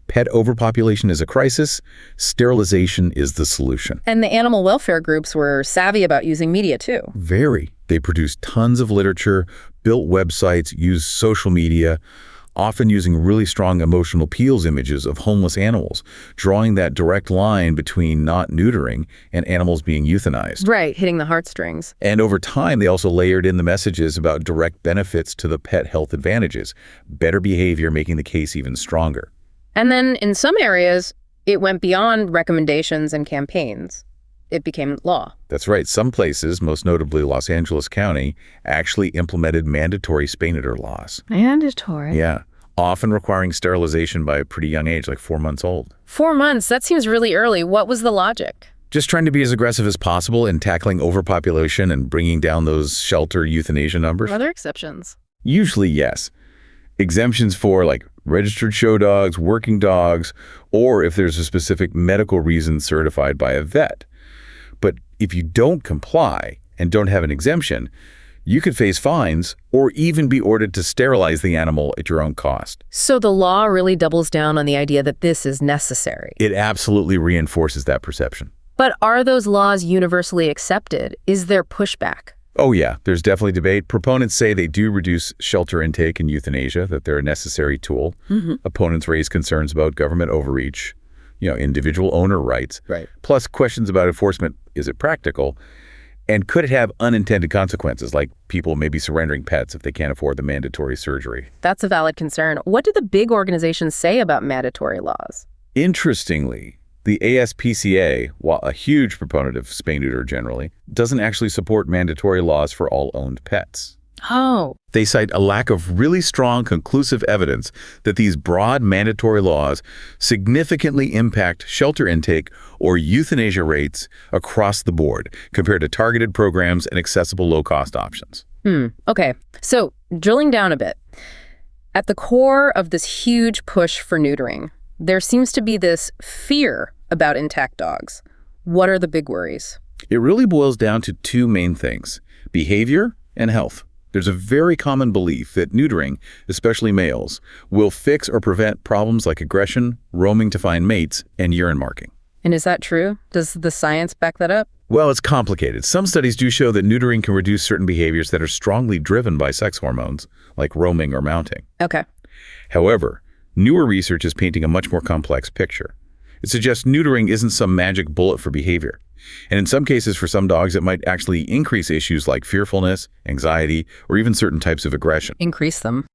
Pet overpopulation is a crisis. Sterilization is the solution. And the animal welfare groups were savvy about using media, too. Very. They produced tons of literature, built websites, used social media, often using really strong emotional appeals images of homeless animals, drawing that direct line between not neutering and animals being euthanized. Right, hitting the heartstrings. And over time, they also layered in the messages about direct benefits to the pet health advantages, better behavior making the case even stronger. And then in some areas, it went beyond recommendations and campaigns. It became law. That's right. Some places, most notably Los Angeles County, actually implemented mandatory spay-neuter laws. Mandatory? Yeah, often requiring sterilization by a pretty young age, like 4 months old. 4 months? That seems really early. What was the logic? Just trying to be as aggressive as possible in tackling overpopulation and bringing down those shelter euthanasia numbers. Are there exceptions? Usually, yes. Exemptions for, like, registered show dogs, working dogs, or if there's a specific medical reason certified by a vet. But if you don't comply and don't have an exemption, you could face fines or even be ordered to sterilize the animal at your own cost. So the law really doubles down on the idea that this is necessary. It absolutely reinforces that perception. But are those laws universally accepted? Is there pushback? Oh yeah, there's definitely debate. Proponents say they do reduce shelter intake and euthanasia, that they're a necessary tool. Opponents raise concerns about government overreach, individual owner rights. Right. Plus questions about enforcement. Is it practical? And could it have unintended consequences, like people maybe surrendering pets if they can't afford the mandatory surgery? That's a valid concern. What do the big organizations say about mandatory laws? Interestingly, the ASPCA, while a huge proponent of spay-neuter generally, doesn't actually support mandatory laws for all owned pets. Oh. They cite a lack of really strong, conclusive evidence that these broad mandatory laws significantly impact shelter intake or euthanasia rates across the board compared to targeted programs and accessible low-cost options. Okay. So, drilling down a bit, at the core of this huge push for neutering, there seems to be this fear about intact dogs. What are the big worries? It really boils down to two main things: behavior and health. There's a very common belief that neutering, especially males, will fix or prevent problems like aggression, roaming to find mates, and urine marking. And is that true? Does the science back that up? Well, it's complicated. Some studies do show that neutering can reduce certain behaviors that are strongly driven by sex hormones, like roaming or mounting. Okay. However, newer research is painting a much more complex picture. It suggests neutering isn't some magic bullet for behavior. And in some cases, for some dogs, it might actually increase issues like fearfulness, anxiety, or even certain types of aggression. Increase them.